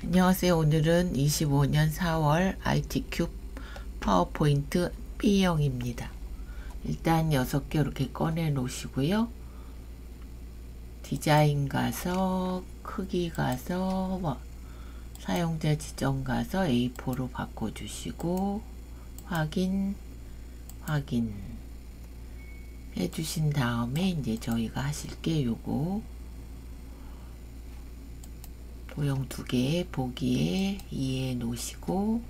안녕하세요. 오늘은 25년 4월 IT큐브 파워포인트 B형입니다. 일단 6개 이렇게 꺼내 놓으시고요. 디자인 가서 크기 가서 사용자 지정 가서 A4로 바꿔주시고 확인 해주신 다음에 이제 저희가 하실 게 요거 도형 2개 보기에 이해해 놓으시고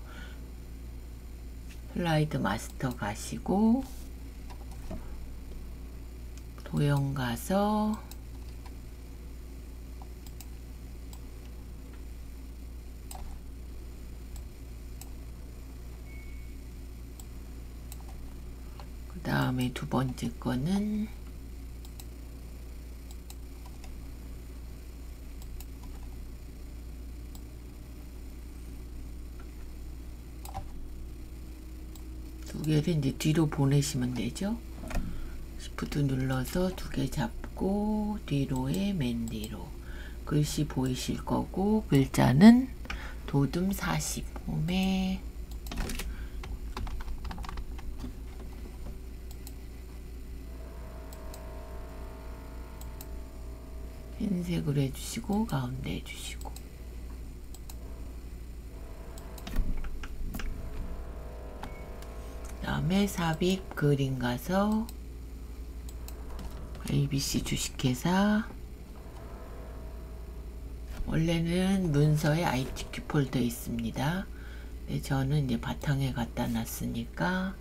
슬라이드 마스터 가시고 도형 가서 그 다음에 두 번째 거는 두 개를 이제 뒤로 보내시면 되죠. Shift 눌러서 2개 잡고 뒤로에 맨 뒤로 글씨 보이실 거고 글자는 도둠 40 홈에 흰색으로 해주시고 가운데 해주시고 그 다음에 삽입 그림 가서 ABC 주식회사 원래는 문서에 IT큐브 폴더에 있습니다. 근데 저는 이제 바탕에 갖다 놨으니까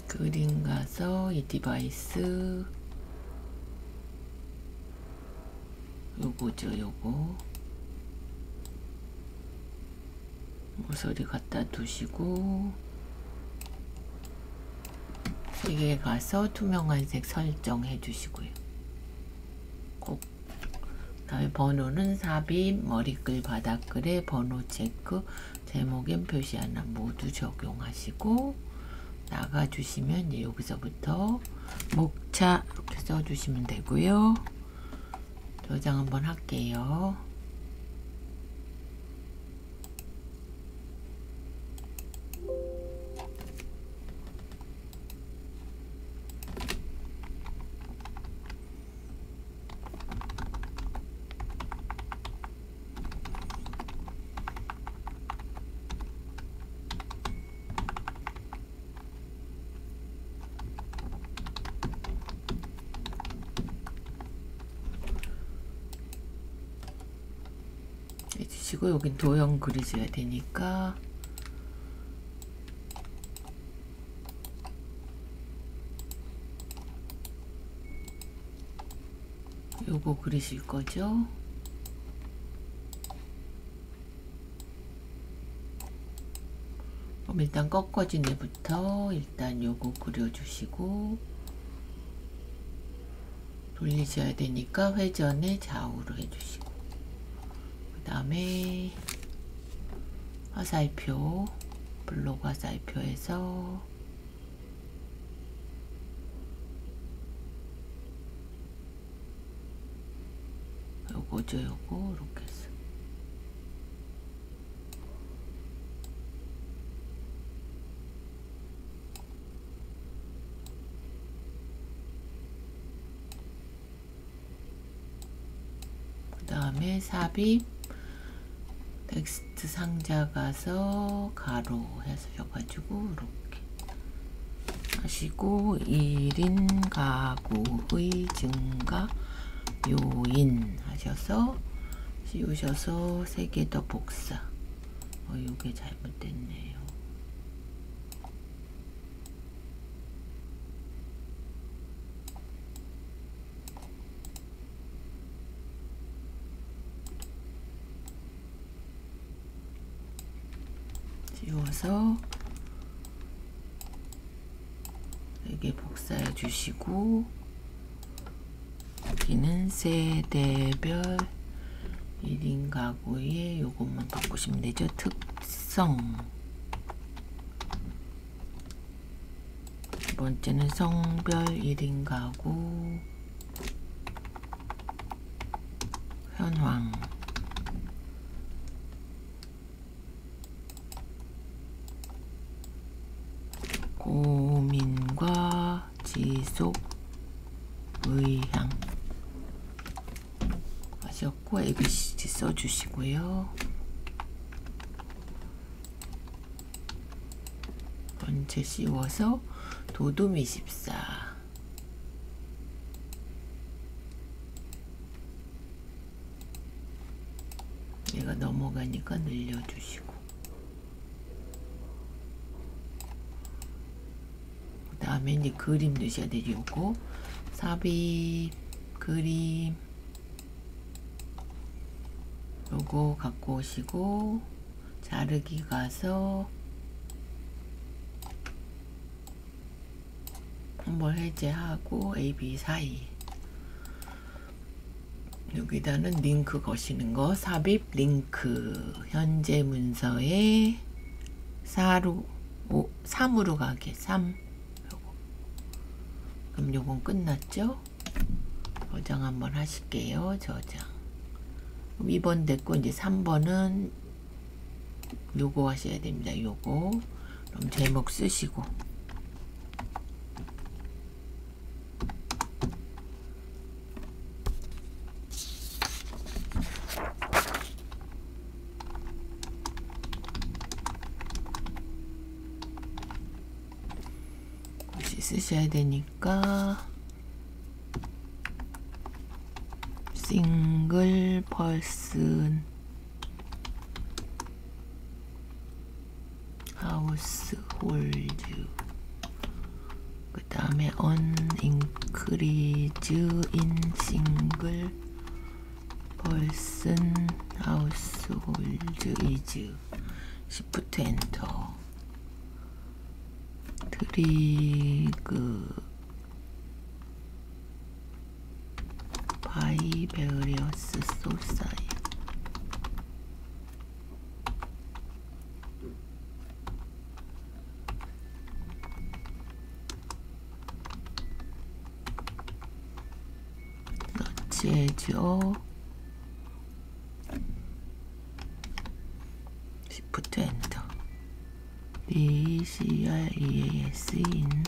그림 가서 이 디바이스 요거죠. 요거 모서리 갖다 두시고 3개 가서 투명한 색 설정해 주시고요. 꼭 다음에 번호는 삽입 머리글 바닥글에 번호 체크 제목엔 표시 하나 모두 적용하시고 나가주시면 이제 여기서부터 목차 이렇게 써주시면 되고요. 저장 한번 할게요. 해주시고 여긴 도형 그리셔야 되니까 요거 그리실 거죠. 그럼 일단 꺾어진 애부터 일단 요거 그려주시고 돌리셔야 되니까 회전에 좌우로 해주시고 그 다음에 화살표 블록 화살표에서 요거죠. 요거 이렇게 해서 그 다음에 삽입 텍스트 상자 가서 가로 하셔가지고 이렇게 하시고 1인 가구의 증가 요인 하셔서 씌우셔서 3개 더 복사. 요게 잘못됐네요. 씌워서 4개 복사해 주시고 여기는 세대별 1인 가구에 요것만 바꾸시면 되죠. 특성 두 번째는 성별 1인 가구, 현황, 고민과 지속, 의향 하셨고 ABC 써주시고요. 번째 씌워서 도둠 24, 얘가 넘어가니까 늘려주시고, 그 다음에 이제 그림 넣으셔야 되죠. 요거 삽입 그림 요거 갖고 오시고 자르기 가서 한번 해제하고 AB 사이 여기다는 링크 거시는 거, 삽입 링크 현재 문서에 3으로 가게 3. 요거. 그럼 요건 끝났죠? 저장 한번 하실게요. 저장. 그럼 2번 됐고 이제 3번은 요거 하셔야 됩니다. 요거. 그럼 제목 쓰시고 쓰셔야 되니까 싱글 퍼슨 하우스홀드 그 다음에 increase in single person household is shift enter 트리그 바이 베리어스 소사이 너치해줘 시프트 엔터 DCREAS in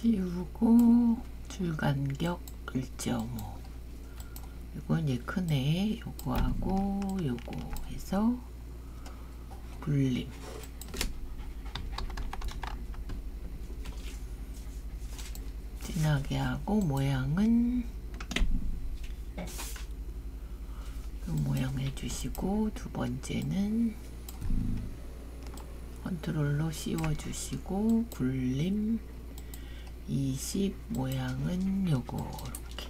씌우고 줄간격 1.5 이건 이제 크네. 요거하고 요거 해서 불림 진하게 하고 모양은 이 모양 해주시고 두 번째는 컨트롤로 씌워주시고 굴림 20 모양은 요거 이렇게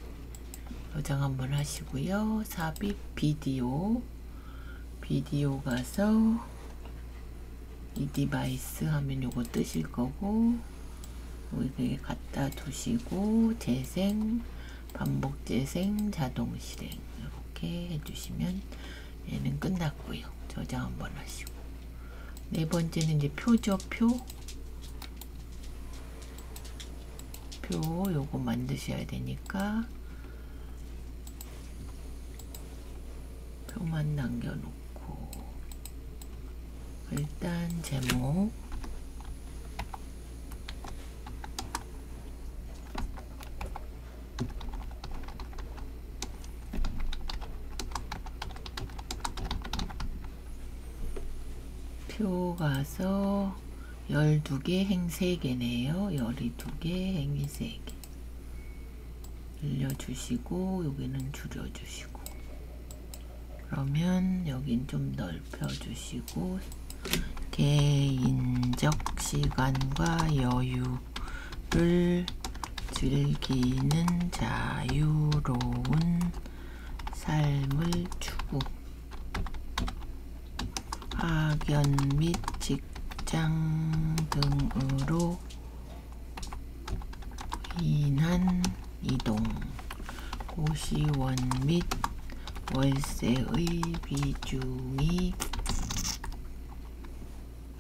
저장 한번 하시고요. 삽입 비디오 가서 이 디바이스 하면 요거 뜨실 거고 여기에 갖다 두시고 재생 반복 재생 자동 실행 이렇게 해주시면 얘는 끝났고요. 저장 한번 하시고 네 번째는 이제 표죠. 표 요거 만드셔야 되니까 표만 남겨놓고 일단 제목 표 가서 12개 행 3개네요. 12개 행이 3개 늘려주시고 여기는 줄여주시고 그러면 여긴 좀 넓혀주시고 개인적 시간과 여유를 즐기는 자유로운 삶을 추구 학연 및 직장 등으로 인한 이동, 고시원 및 월세의 비중이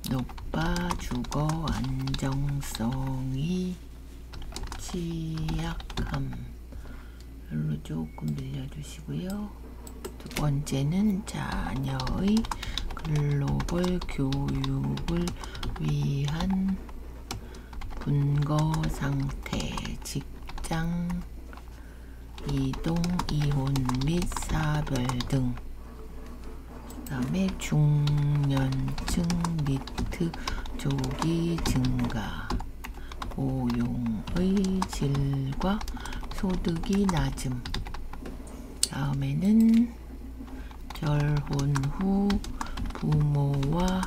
높아 주거 안정성이 취약함 별로 조금 늘려주시고요. 두 번째는 자녀의 글로벌 교육을 위한 분거 상태, 직장 이동, 이혼 및 사별 등. 그 다음에 중년층 니트 조기 증가, 고용의 질과 소득이 낮음. 다음에는 결혼 후 부모와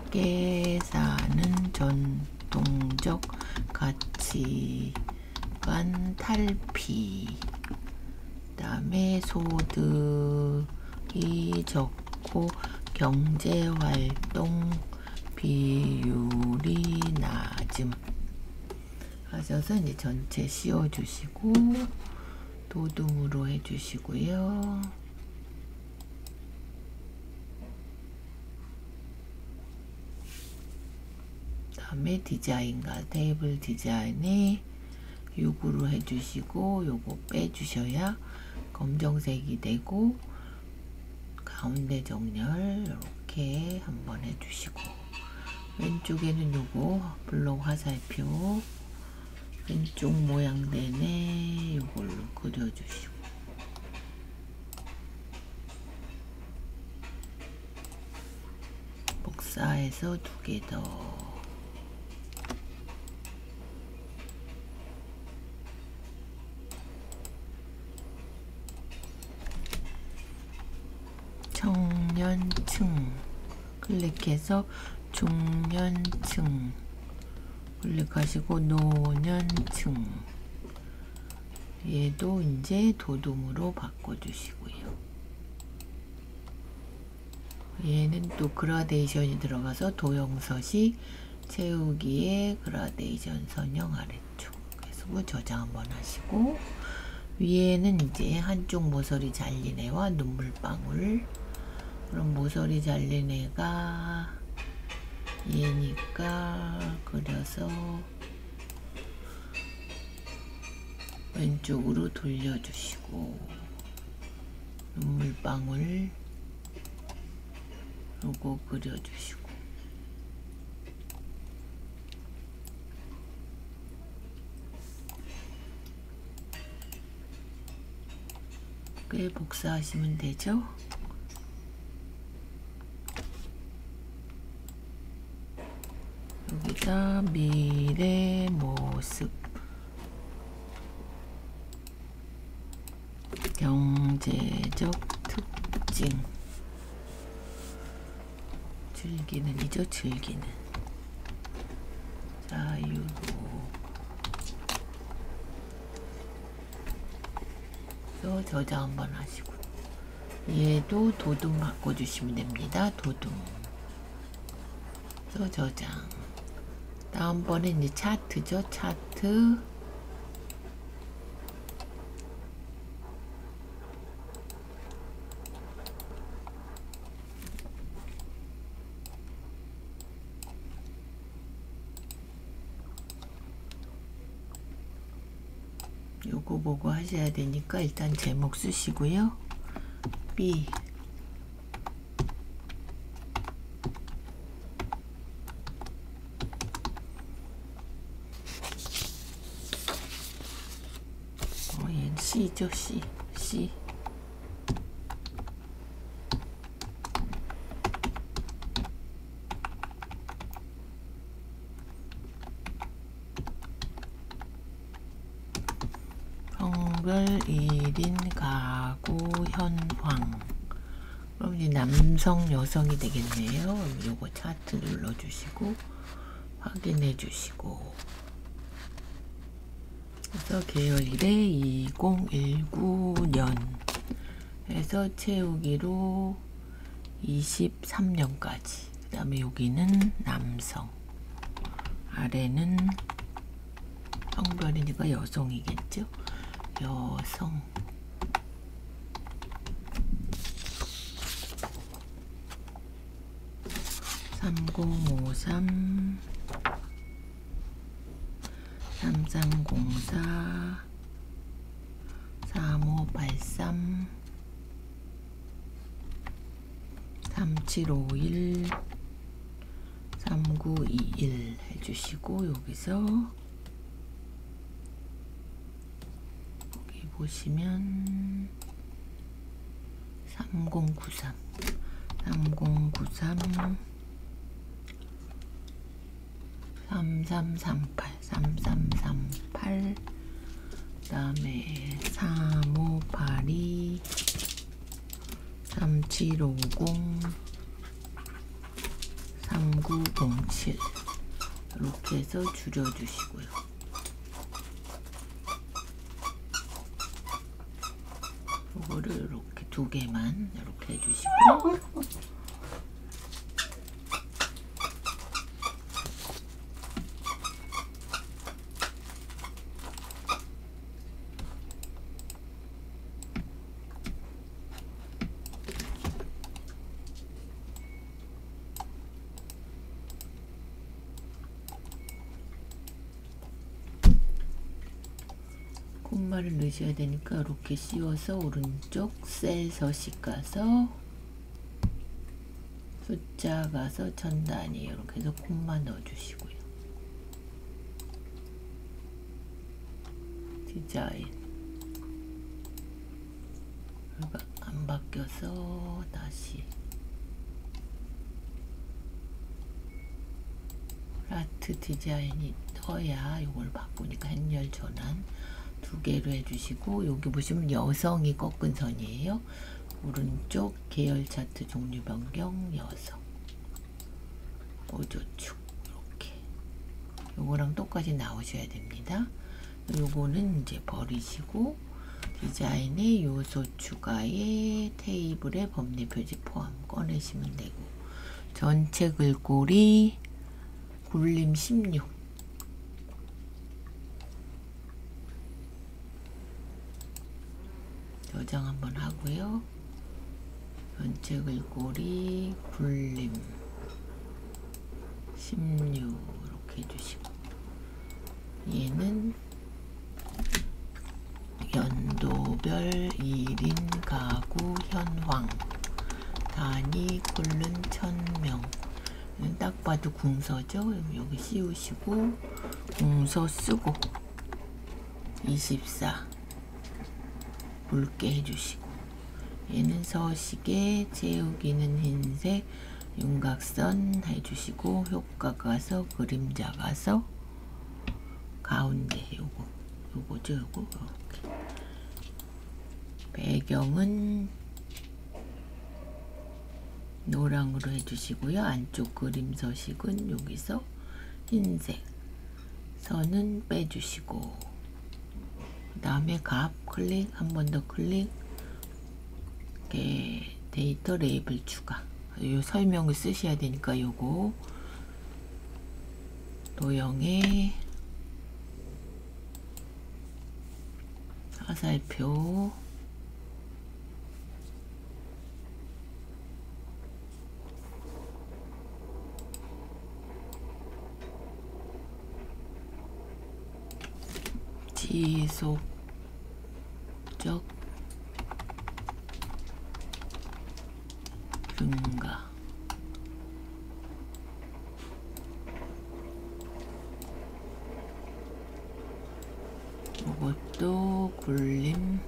함께 사는 전통적 가치관 탈피. 그다음에 소득이 적고 경제활동 비율이 낮음. 하셔서 이제 전체 씌워주시고 도둠으로 해주시고요. 다음에 디자인과 테이블 디자인에 6으로 해주시고 요거 빼주셔야 검정색이 되고 가운데 정렬 이렇게 한번 해주시고 왼쪽에는 요거 블록 화살표 왼쪽 모양 내내 요걸로 그려주시고 복사해서 2개 더 청년층 클릭해서 중년층 클릭하시고 노년층 얘도 이제 도둠으로 바꿔주시고요. 얘는 또 그라데이션이 들어가서 도형서식 채우기에 그라데이션 선형 아래쪽 그래서 저장 한번 하시고 위에는 이제 한쪽 모서리 잘린 애와 눈물방울. 그럼 모서리 잘린 애가 얘니까 그려서 왼쪽으로 돌려주시고 눈물방울 요거 그려주시고 꽤 복사하시면 되죠. 여기다 미래 모습 경제적 특징 즐기는이죠. 즐기는. 자유로. 그래서 저장 한번 하시고, 얘도 도둠 바꿔주시면 됩니다. 도둠. 그래서 저장. 다음번에 이제 차트죠. 차트. 요거 보고 하셔야 되니까 일단 제목 쓰시고요. B 얘는 C죠. C 성별 1인 가구 현황. 그럼 이제 남성 여성이 되겠네요. 요거 차트 눌러주시고 확인해 주시고, 그래서 계열일에 2019년 해서 채우기로 23년까지. 그 다음에 여기는 남성, 아래는 성별이니까 여성이겠죠. 여성. (3053) (3304) (3583) (3751) (3921) 해주시고, 여기서 여기 보시면 3093 3338 3338 그 다음에 3582 3750 3907 이렇게 해서 줄여주시고요. 이거를 이렇게 두 개만 이렇게 해주시고, 콤마를 넣으셔야 되니까 이렇게 씌워서 오른쪽 셀 서식 가서 숫자 가서 전 단위 이렇게 해서 콤마 넣어주시고요. 디자인 안 바뀌어서 다시 라트 디자인이 떠야 이걸 바꾸니까 행렬 전환 두 개로 해주시고, 여기 보시면 여성이 꺾은 선이에요. 오른쪽 계열 차트 종류 변경 여성 보조축 이렇게 요거랑 똑같이 나오셔야 됩니다. 요거는 이제 버리시고, 디자인의 요소 추가에 테이블의 법리 표지 포함 꺼내시면 되고, 전체 글꼴이 굴림 16 저장 한번 하고요. 전체 글꼴이 굴림 16 이렇게 해주시고, 얘는 연도별 1인 가구 현황 단위 굴른 1000명. 딱 봐도 궁서죠. 여기 씌우시고 궁서 쓰고 24 굵게 해주시고, 얘는 서식에 채우기는 흰색 윤곽선 해주시고, 효과 가서 그림자 가서 가운데 요거죠. 요거 이렇게. 배경은 노랑으로 해주시고요. 안쪽 그림 서식은 여기서 흰색 선은 빼주시고, 그 다음에 갑 클릭, 한 번 더 클릭, 이렇게 데이터 레이블 추가. 요 설명을 쓰셔야 되니까 요거 도형의 화살표, 지속적 증가, 이것도 굴림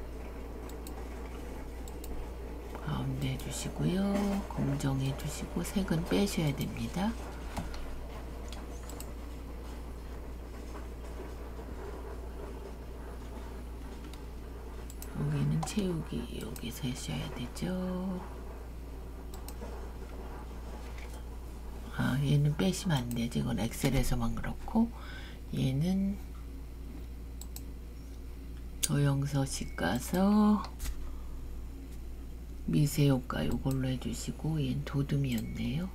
가운데 해주시고요. 검정해 주시고 색은 빼셔야 됩니다. 여기는 채우기 여기서 하셔야 되죠. 얘는 빼시면 안 되지. 이건 엑셀에서만 그렇고, 얘는 도형 서식 가서 미세 효과 요걸로 해주시고, 얘는 도둠이었네요.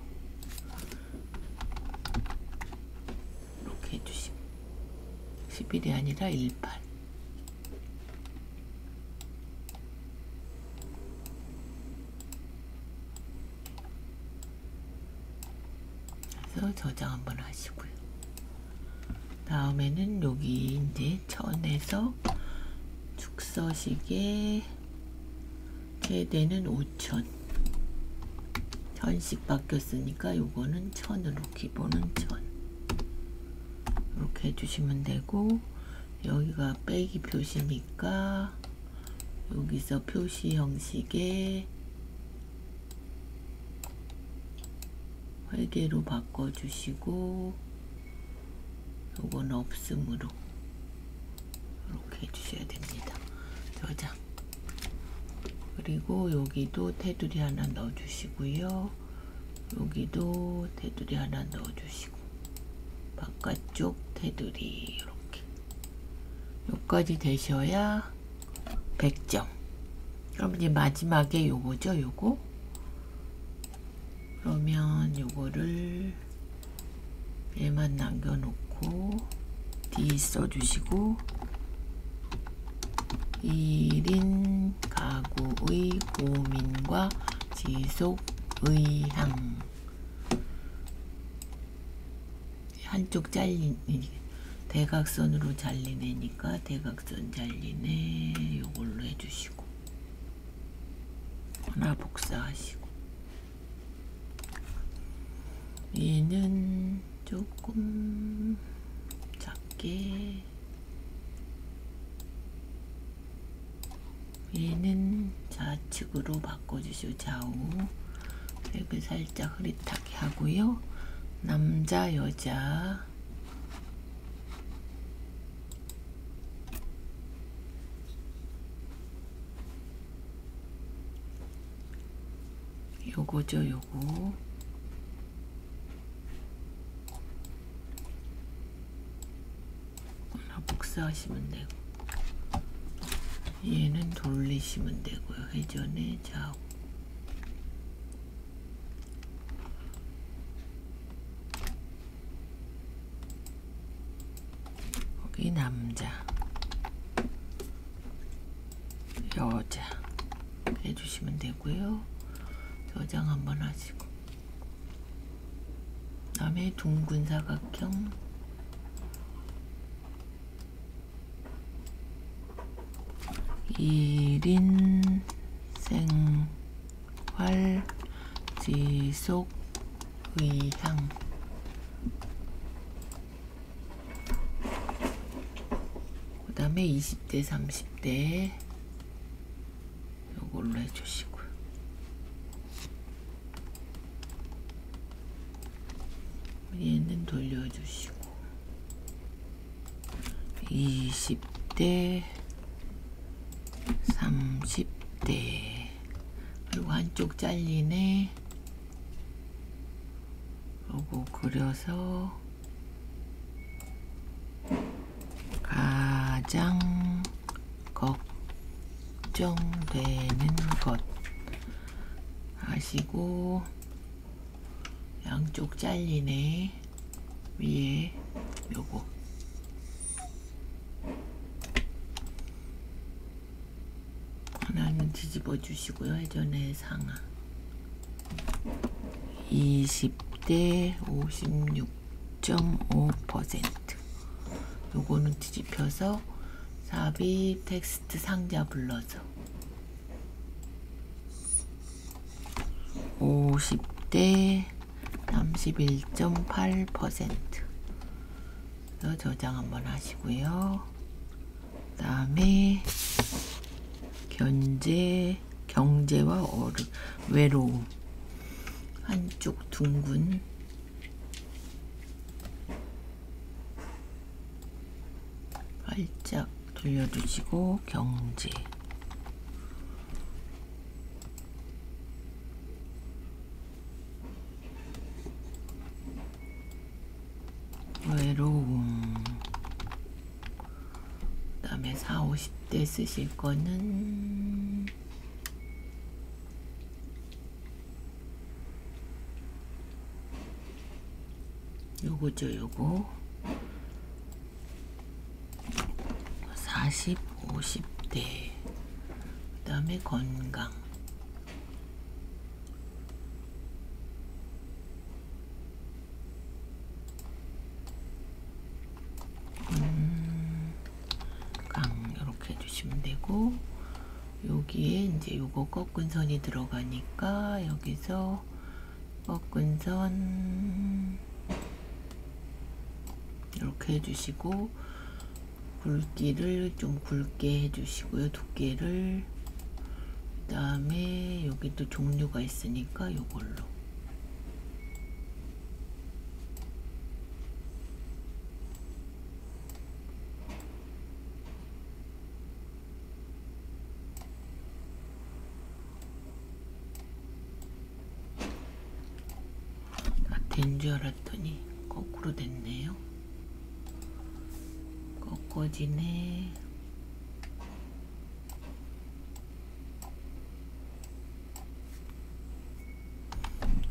이렇게 해주시고, 11이 아니라 18. 그래서 저장 한번 하시고요. 다음에는 여기 이제 천에서 축서식에 최대는 5천. 1000씩 바뀌었으니까 요거는 1000으로, 기본은 1000. 이렇게 해주시면 되고, 여기가 빼기 표시니까 여기서 표시 형식에 회계로 바꿔주시고, 요건 없음으로 이렇게 해주셔야 됩니다. 저장. 그리고 여기도 테두리 하나 넣어주시고요. 여기도 테두리 하나 넣어주시고, 바깥쪽 테두리 이렇게. 여기까지 되셔야 100점. 그럼 이제 마지막에 요거죠, 요거. 그러면 요거를 얘만 남겨놓고 D 써주시고, 1인 가구의 고민과 지속 의향. 한쪽 잘리니 대각선으로 잘리내니까 대각선 잘리네 요걸로 해주시고, 하나 복사하시고, 얘는 조금 작게, 얘는 좌측으로 바꿔주시고, 좌우 색을 살짝 흐릿하게 하고요. 남자 여자 요거죠, 요거. 하나 복사하시면 되고, 얘는 돌리시면 되고요. 회전의 좌우. 여기 남자 여자 해주시면 되고요. 저장 한번 하시고, 다음에 둥근 사각형, 일인 생활 지속 의향. 그 다음에 20대 30대 요걸로 해주시고요. 얘는 돌려주시고, 20대 30대, 그리고 한쪽 잘리네 요거 그려서 가장 걱정되는 것 하시고, 양쪽 잘리네. 위에 요거 하나는 뒤집어 주시고요. 예전에 상하 20대 56.5%. 요거는 뒤집혀서 삽입 텍스트 상자 불러서 50대 31.8%. 저장 한번 하시고요. 그 다음에 경제와 외로움 한쪽 둥근 활짝 돌려주시고, 경제 외로움. 그 다음에 40, 50대 쓰실 거는 요거죠. 요거 40, 50대. 그 다음에 건강. 이렇게 해주시면 되고, 여기에 이제 요거 꺾은 선이 들어가니까 여기서 꺾은 선 이렇게 해주시고, 굵기를 좀 굵게 해주시고요. 두께를. 그 다음에 여기 또 종류가 있으니까 요걸로 된 줄 알았더니 거꾸로 됐네요. 꺾어지네.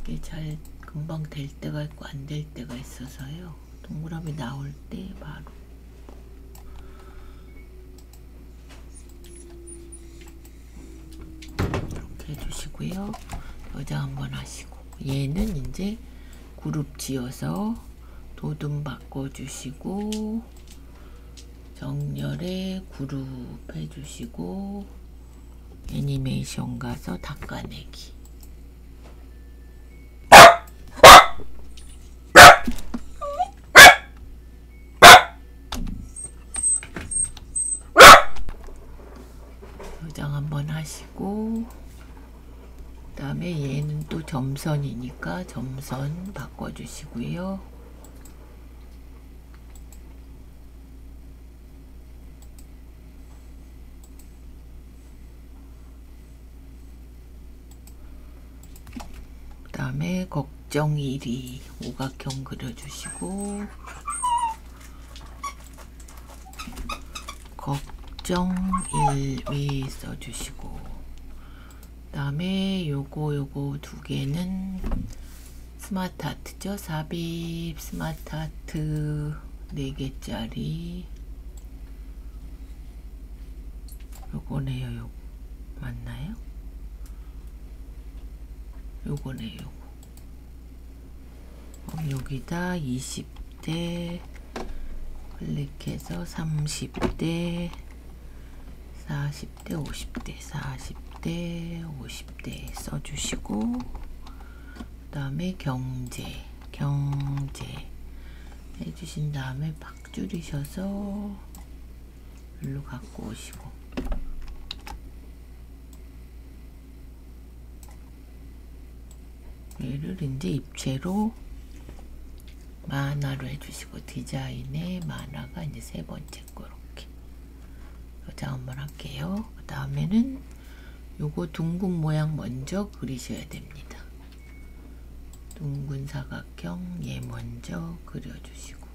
이게 잘 금방 될 때가 있고 안 될 때가 있어서요. 동그라미 나올 때 바로 이렇게 해주시고요. 저장 한번 하시고, 얘는 이제 그룹 지어서 도둠 바꿔주시고, 정렬에 그룹 해주시고, 애니메이션 가서 닦아내기. 저장 한번 하시고, 그 다음에 얘는 또 점선이니까 점선 바꿔주시고요. 그 다음에 걱정 1위 오각형 그려주시고, 걱정 1위 써주시고, 그 다음에 요거 두 개는 스마트 아트죠. 삽입 스마트 아트 4개짜리 요거네요. 요거 맞나요? 요거네. 요거 여기다 20대 클릭해서 30대 40대 50대 40대 50대 써주시고, 그 다음에 경제 해주신 다음에 팍 줄이셔서 일로 갖고 오시고, 얘를 이제 입체로 만화로 해주시고, 디자인의 만화가 이제 3번째 거 이렇게 저장 한번 할게요. 그 다음에는 요거 둥근 모양 먼저 그리셔야 됩니다. 둥근 사각형 얘 먼저 그려주시고,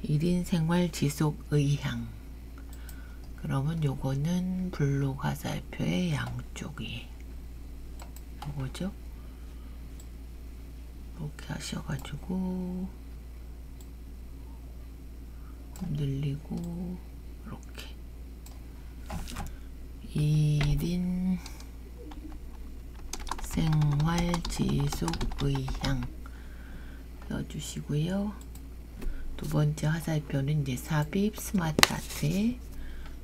1인 생활 지속 의향. 그러면 요거는 블록 화살표의 양쪽이 요거죠. 이렇게 하셔가지고 늘리고 이렇게 1인 생활 지속 의향 넣어주시고요. 두 번째 화살표는 이제 삽입 스마트 아트의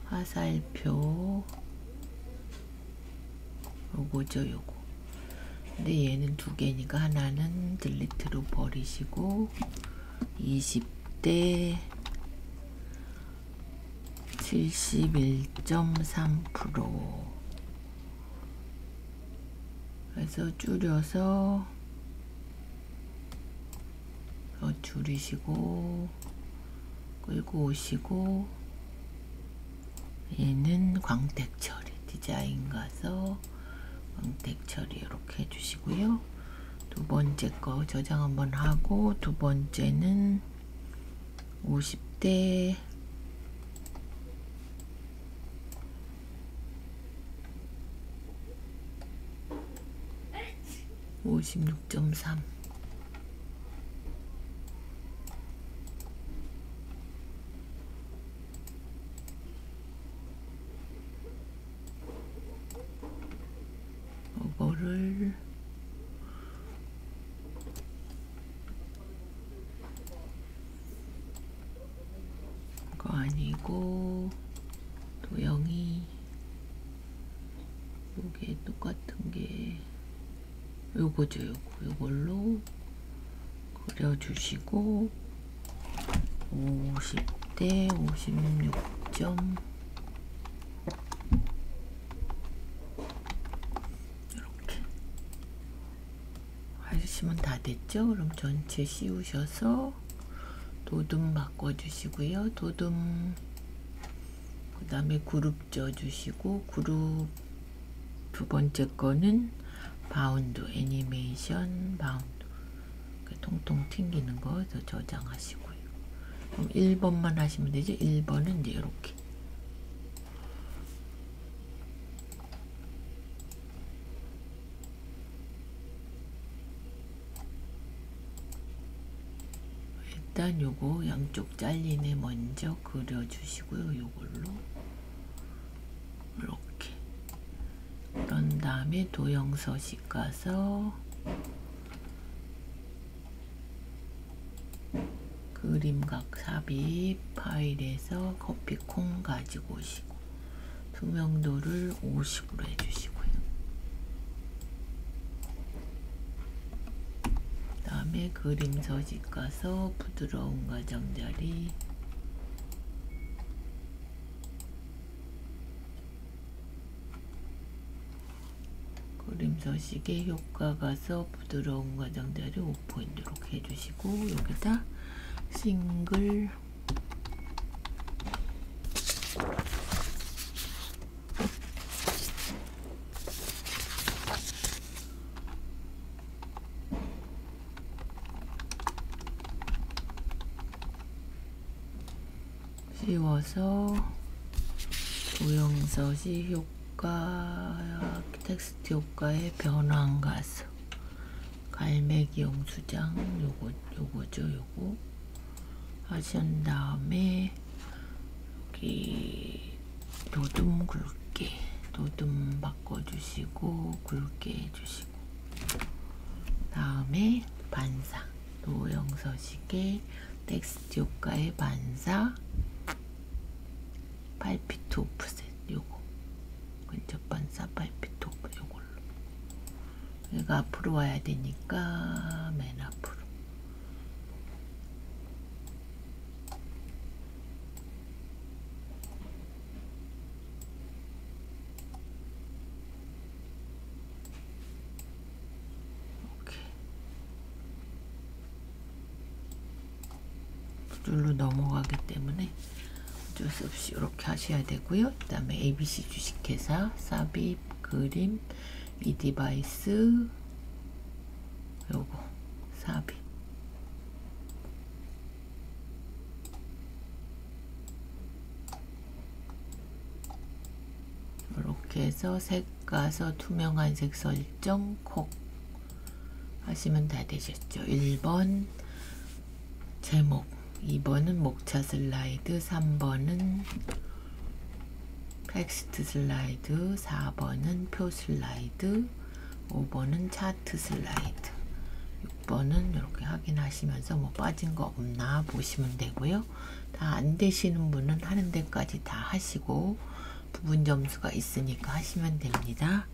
화살표 요거죠. 요거. 근데 얘는 두 개니까 하나는 딜리트로 버리시고 20대 71.3% 그래서 줄여서 줄이시고 끌고 오시고, 얘는 광택 처리 디자인 가서 광택 처리 이렇게 해주시고요. 두 번째 거 저장 한번 하고, 두 번째는 50대 56.3 이거를 그거 아니고 도형이 요게 똑같은 게 요거죠. 요걸로 그려주시고 50대 56점 이렇게 하시면 다 됐죠. 그럼 전체 씌우셔서 도둠 바꿔주시고요. 도둠 그 다음에 그룹 쪄주시고, 그룹 두 번째 거는 바운드 애니메이션 바운드 통통 튕기는 거 저장하시고요. 그럼 1번만 하시면 되죠. 1번은 이제 이렇게 일단 요거 양쪽 잘린 애 먼저 그려주시고요. 요걸로 이렇게. 그런 다음에 도형 서식 가서 그림각 삽입 파일에서 커피콩 가지고 오시고 투명도를 50으로 해주시고요. 그 다음에 그림 서식 가서 부드러운 가장자리 그림 서식의 효과 가서 부드러운 가장자리 5포인트 이렇게 해주시고, 여기다 싱글 씌워서 도형서식 효과 텍스트 효과의 변환 가서 갈매기용 수장 요거죠. 요거 하신 다음에 여기 도둠 굵게 도둠 바꿔주시고 굵게 해주시고, 다음에 반사 도형 서식의 텍스트 효과의 반사 8피트 오프셋 요거 근접 반사 8피트 오프 요걸로 얘가 앞으로 와야 되니까 맨 앞으로 줄로 넘어가기 때문에 어쩔 수 없이 이렇게 하셔야 되고요. 그 다음에 ABC 주식회사, 삽입, 그림, 이디바이스, 요거 삽입. 이렇게 해서 색 가서 투명한 색 설정 콕 하시면 다 되셨죠. 1번 제목, 2번은 목차 슬라이드, 3번은 텍스트 슬라이드, 4번은 표 슬라이드, 5번은 차트 슬라이드, 6번은 이렇게 확인하시면서 뭐 빠진 거 없나 보시면 되고요. 다 안 되시는 분은 하는 데까지 다 하시고 부분 점수가 있으니까 하시면 됩니다.